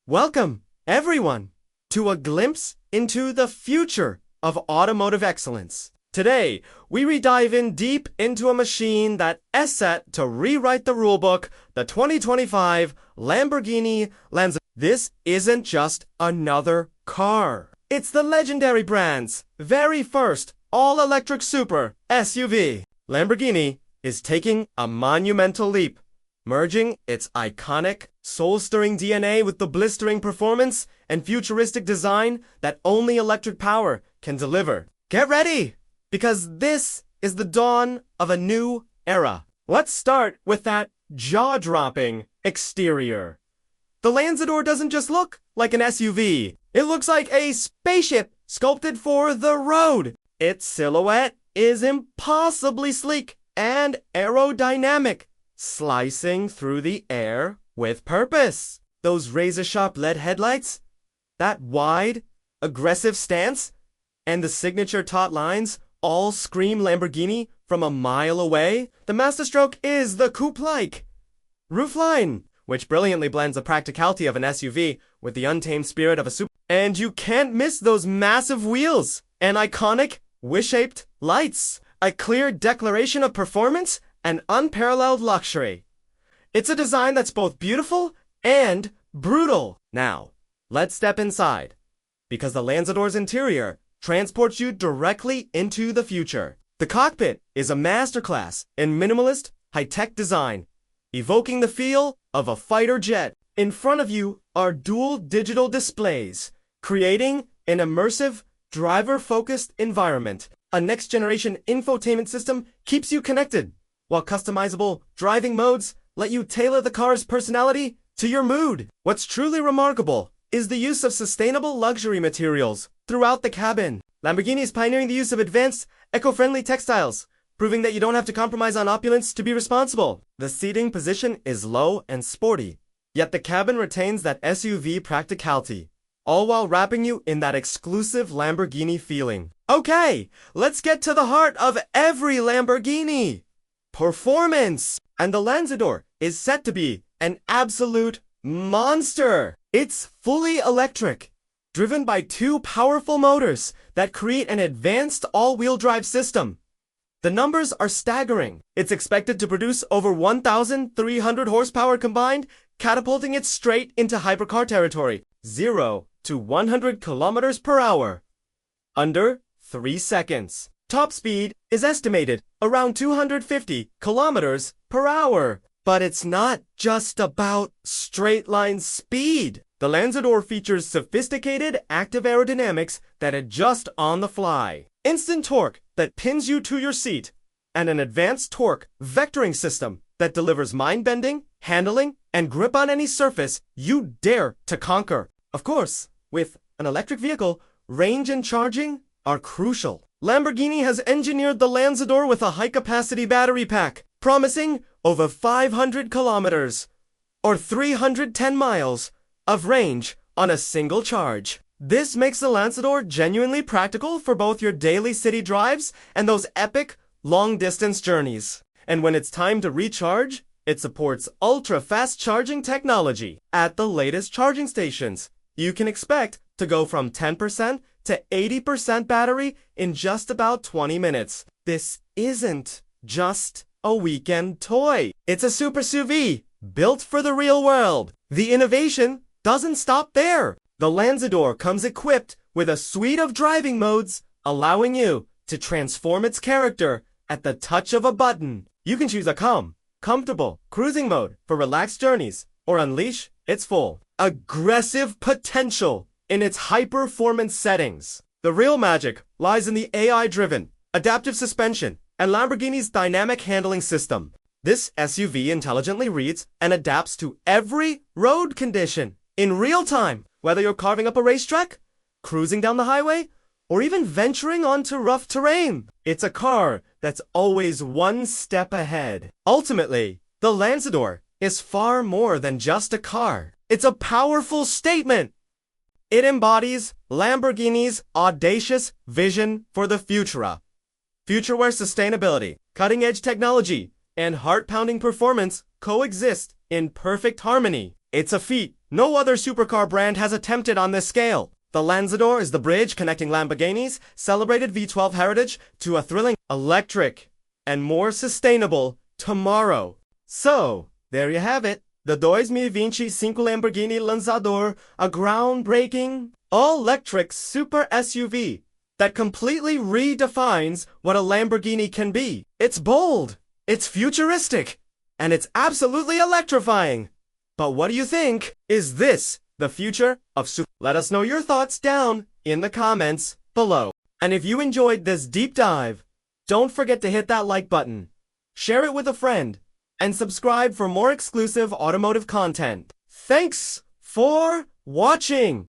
Welcome, everyone, to a glimpse into the future of automotive excellence. Today, we dive in deep into a machine that is set to rewrite the rulebook, the 2025 Lamborghini Lanzador. This isn't just another car. It's the legendary brand's very first all-electric super SUV. Lamborghini is taking a monumental leap, merging its iconic, soul-stirring DNA with the blistering performance and futuristic design that only electric power can deliver. Get ready, because this is the dawn of a new era. Let's start with that jaw-dropping exterior. The Lanzador doesn't just look like an SUV. It looks like a spaceship sculpted for the road. Its silhouette is impossibly sleek and aerodynamic, slicing through the air with purpose. Those razor-sharp LED headlights, that wide, aggressive stance, and the signature taut lines all scream Lamborghini from a mile away. The masterstroke is the coupe-like roofline, which brilliantly blends the practicality of an SUV with the untamed spirit of a super. And you can't miss those massive wheels and iconic wish-shaped lights, a clear declaration of performance and unparalleled luxury. It's a design that's both beautiful and brutal. Now, let's step inside, because the Lanzador's interior transports you directly into the future. The cockpit is a masterclass in minimalist, high-tech design, evoking the feel of a fighter jet. In front of you are dual digital displays, creating an immersive, driver-focused environment. A next-generation infotainment system keeps you connected, while customizable driving modes let you tailor the car's personality to your mood. What's truly remarkable is the use of sustainable luxury materials throughout the cabin. Lamborghini is pioneering the use of advanced, eco-friendly textiles, proving that you don't have to compromise on opulence to be responsible. The seating position is low and sporty, yet the cabin retains that SUV practicality, all while wrapping you in that exclusive Lamborghini feeling. Okay, let's get to the heart of every Lamborghini: performance. And the Lanzador is set to be an absolute monster. It's fully electric, driven by two powerful motors that create an advanced all-wheel drive system. The numbers are staggering. It's expected to produce over 1,300 horsepower combined, catapulting it straight into hypercar territory. 0 to 100 kilometers per hour. Under 3 seconds. Top speed is estimated around 250 kilometers per hour. But it's not just about straight-line speed. The Lanzador features sophisticated active aerodynamics that adjust on the fly, instant torque that pins you to your seat, and an advanced torque vectoring system that delivers mind-bending handling and grip on any surface you dare to conquer. Of course, with an electric vehicle, range and charging are crucial. Lamborghini has engineered the Lanzador with a high-capacity battery pack, promising over 500 kilometers, or 310 miles, of range on a single charge. This makes the Lanzador genuinely practical for both your daily city drives and those epic, long-distance journeys. And when it's time to recharge, it supports ultra-fast charging technology. At the latest charging stations, you can expect to go from 10% to 80% battery in just about 20 minutes. This isn't just a weekend toy. It's a super SUV built for the real world. The innovation doesn't stop there. The Lanzador comes equipped with a suite of driving modes, allowing you to transform its character at the touch of a button. You can choose a calm, comfortable cruising mode for relaxed journeys, or unleash its full aggressive potential in its high-performance settings. The real magic lies in the AI-driven, adaptive suspension and Lamborghini's dynamic handling system. This SUV intelligently reads and adapts to every road condition in real time, whether you're carving up a racetrack, cruising down the highway, or even venturing onto rough terrain. It's a car that's always one step ahead. Ultimately, the Lanzador is far more than just a car. It's a powerful statement. It embodies Lamborghini's audacious vision for the future where sustainability, cutting-edge technology, and heart-pounding performance coexist in perfect harmony. It's a feat No other supercar brand has attempted on this scale. The Lanzador is the bridge connecting Lamborghini's celebrated V12 heritage to a thrilling, electric, and more sustainable tomorrow. So, there you have it. The 2025 Lamborghini Lanzador, a groundbreaking, all-electric super SUV that completely redefines what a Lamborghini can be. It's bold, it's futuristic, and it's absolutely electrifying. But what do you think? Is this the future of super? Let us know your thoughts down in the comments below. And if you enjoyed this deep dive, don't forget to hit that like button, share it with a friend, and subscribe for more exclusive automotive content. Thanks for watching!